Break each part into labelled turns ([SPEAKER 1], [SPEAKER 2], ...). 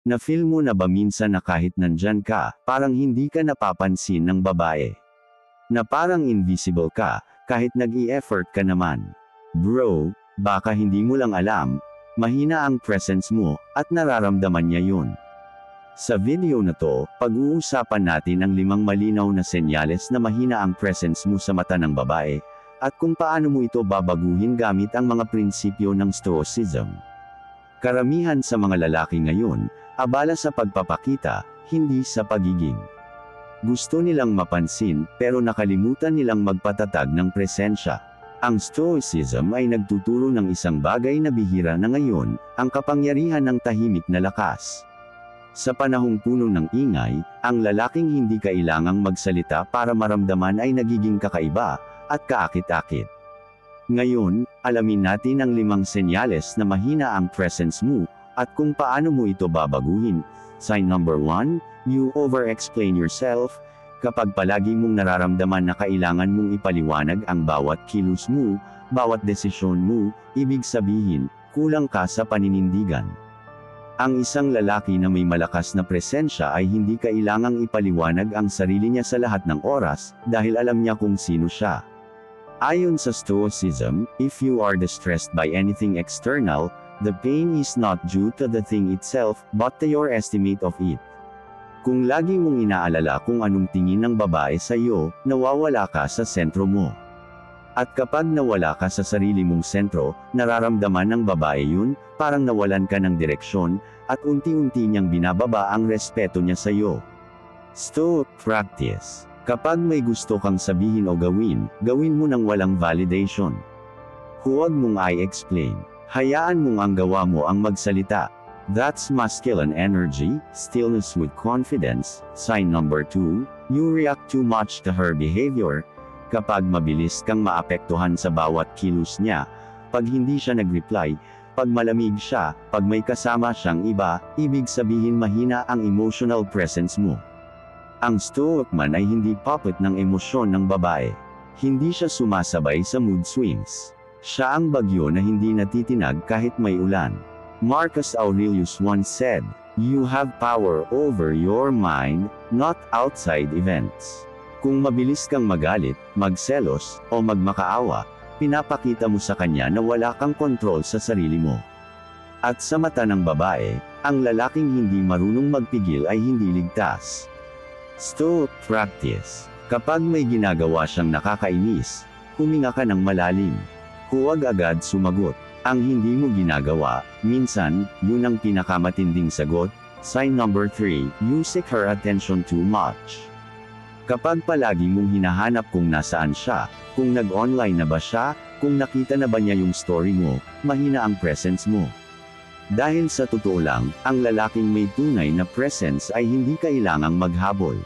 [SPEAKER 1] Na-feel mo na ba minsan na kahit nandyan ka, parang hindi ka napapansin ng babae? Na parang invisible ka, kahit nag-i-effort ka naman. Bro, baka hindi mo lang alam, mahina ang presence mo, at nararamdaman niya yun. Sa video na to, pag-uusapan natin ang 5 malinaw na senyales na mahina ang presence mo sa mata ng babae, at kung paano mo ito babaguhin gamit ang mga prinsipyo ng Stoicism. Karamihan sa mga lalaki ngayon, abala sa pagpapakita, hindi sa pagiging. Gusto nilang mapansin, pero nakalimutan nilang magpatatag ng presensya. Ang Stoicism ay nagtuturo ng isang bagay na bihira na ngayon, ang kapangyarihan ng tahimik na lakas. Sa panahong puno ng ingay, ang lalaking hindi kailangang magsalita para maramdaman ay nagiging kakaiba, at kaakit-akit. Ngayon, alamin natin ang 5 senyales na mahina ang presence mo, at kung paano mo ito babaguhin. Sign number 1, you over-explain yourself. Kapag palagi mong nararamdaman na kailangan mong ipaliwanag ang bawat kilos mo, bawat desisyon mo, ibig sabihin, kulang ka sa paninindigan. Ang isang lalaki na may malakas na presensya ay hindi kailangang ipaliwanag ang sarili niya sa lahat ng oras, dahil alam niya kung sino siya. Ayon sa Stoicism, if you are distressed by anything external, the pain is not due to the thing itself, but to your estimate of it. Kung lagi mong inaalala kung anong tingin ng babae sa iyo, nawawala ka sa sentro mo. At kapag nawala ka sa sarili mong sentro, nararamdaman ng babae yun, parang nawalan ka ng direksyon, at unti-unti niyang binababa ang respeto niya sa iyo. Stoic practice. Kapag may gusto kang sabihin o gawin, gawin mo nang walang validation. Huwag mong i-explain. Hayaan mong ang gawa mo ang magsalita. That's masculine energy, stillness with confidence. Sign number 2, you react too much to her behavior. Kapag mabilis kang maapektuhan sa bawat kilos niya, pag hindi siya nag-reply, pag malamig siya, pag may kasama siyang iba, ibig sabihin mahina ang emotional presence mo. Ang Stoic man ay hindi puppet ng emosyon ng babae. Hindi siya sumasabay sa mood swings. Siya ang bagyo na hindi natitinag kahit may ulan. Marcus Aurelius once said, "You have power over your mind, not outside events." Kung mabilis kang magalit, magselos, o magmakaawa, pinapakita mo sa kanya na wala kang kontrol sa sarili mo. At sa mata ng babae, ang lalaking hindi marunong magpigil ay hindi ligtas. Stoic practice. Kapag may ginagawa siyang nakakainis, huminga ka ng malalim. Huwag agad sumagot. Ang hindi mo ginagawa, minsan, yun ang pinakamatinding sagot. Sign number 3, you seek her attention too much. Kapag palagi mong hinahanap kung nasaan siya, kung nag-online na ba siya, kung nakita na ba niya yung story mo, mahina ang presence mo. Dahil sa totoo lang, ang lalaking may tunay na presence ay hindi kailangang maghabol.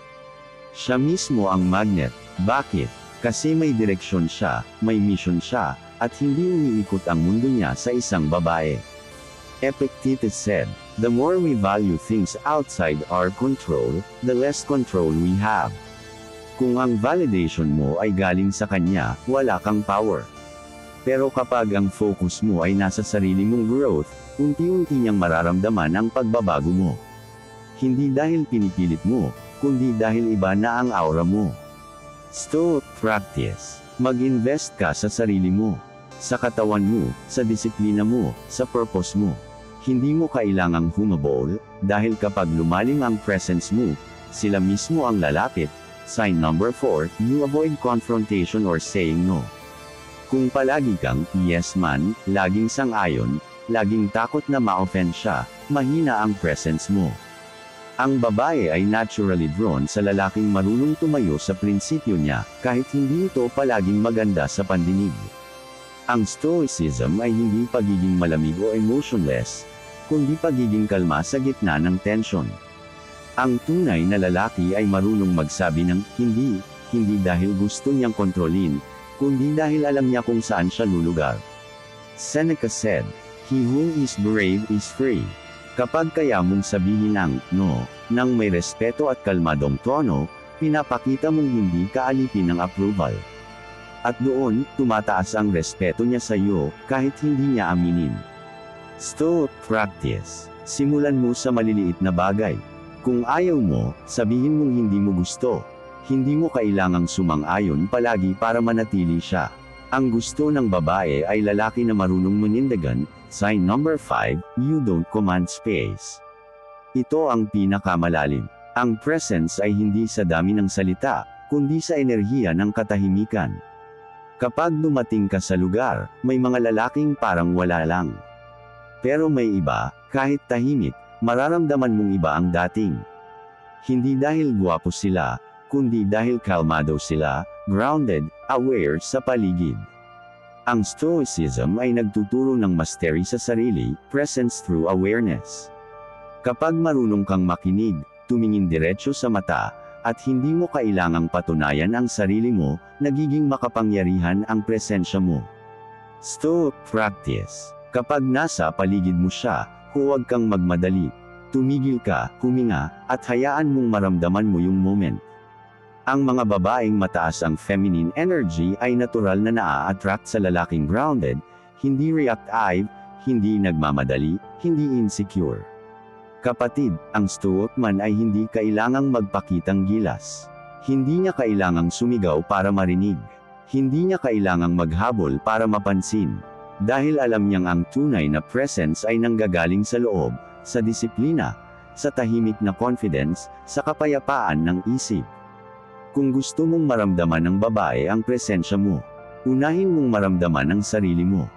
[SPEAKER 1] Siya mismo ang magnet. Bakit? Kasi may direksyon siya, may mission siya, at hindi umiikot ang mundo niya sa isang babae. Epictetus said, "The more we value things outside our control, the less control we have." Kung ang validation mo ay galing sa kanya, wala kang power. Pero kapag ang focus mo ay nasa sarili mong growth, unti-unti niyang mararamdaman ang pagbabago mo. Hindi dahil pinipilit mo, kundi dahil iba na ang aura mo. Stoic practice. Mag-invest ka sa sarili mo. Sa katawan mo, sa disiplina mo, sa purpose mo. Hindi mo kailangang humabol, dahil kapag lumalim ang presence mo, sila mismo ang lalapit. Sign number 4, you avoid confrontation or saying no. Kung palagi kang, yes man, laging sang-ayon, laging takot na ma-offend siya, mahina ang presence mo. Ang babae ay naturally drawn sa lalaking marunong tumayo sa prinsipyo niya, kahit hindi ito palaging maganda sa pandinig. Ang Stoicism ay hindi pagiging malamig o emotionless, kundi pagiging kalma sa gitna ng tension. Ang tunay na lalaki ay marunong magsabi ng hindi dahil gusto niyang kontrolin, kundi dahil alam niya kung saan siya lulugar. Seneca said, "He who is brave is free." Kapag kaya mong sabihin ang no, nang may respeto at kalmadong tono, pinapakita mong hindi ka alipin ng approval. At doon, tumataas ang respeto niya sa iyo, kahit hindi niya aminin. Stoic practice. Simulan mo sa maliliit na bagay. Kung ayaw mo, sabihin mong hindi mo gusto. Hindi mo kailangang sumang-ayon palagi para manatili siya. Ang gusto ng babae ay lalaki na marunong manindigan. Sign number 5, you don't command space. Ito ang pinakamalalim. Ang presence ay hindi sa dami ng salita, kundi sa enerhiya ng katahimikan. Kapag dumating ka sa lugar, may mga lalaking parang wala lang. Pero may iba, kahit tahimik, mararamdaman mong iba ang dating. Hindi dahil gwapo sila, kundi dahil kalmado sila, grounded, aware sa paligid. Ang Stoicism ay nagtuturo ng mastery sa sarili, presence through awareness. Kapag marunong kang makinig, tumingin diretso sa mata, at hindi mo kailangang patunayan ang sarili mo, nagiging makapangyarihan ang presensya mo. Stoic practice. Kapag nasa paligid mo siya, huwag kang magmadali. Tumigil ka, huminga, at hayaan mong maramdaman mo yung moment. Ang mga babaeng mataas ang feminine energy ay natural na naa-attract sa lalaking grounded, hindi reactive, hindi nagmamadali, hindi insecure. Kapatid, ang Stoic man ay hindi kailangang magpakitang gilas. Hindi niya kailangang sumigaw para marinig. Hindi niya kailangang maghabol para mapansin. Dahil alam niyang ang tunay na presence ay nanggagaling sa loob, sa disiplina, sa tahimik na confidence, sa kapayapaan ng isip. Kung gusto mong maramdaman ng babae ang presensya mo, unahin mong maramdaman ang sarili mo.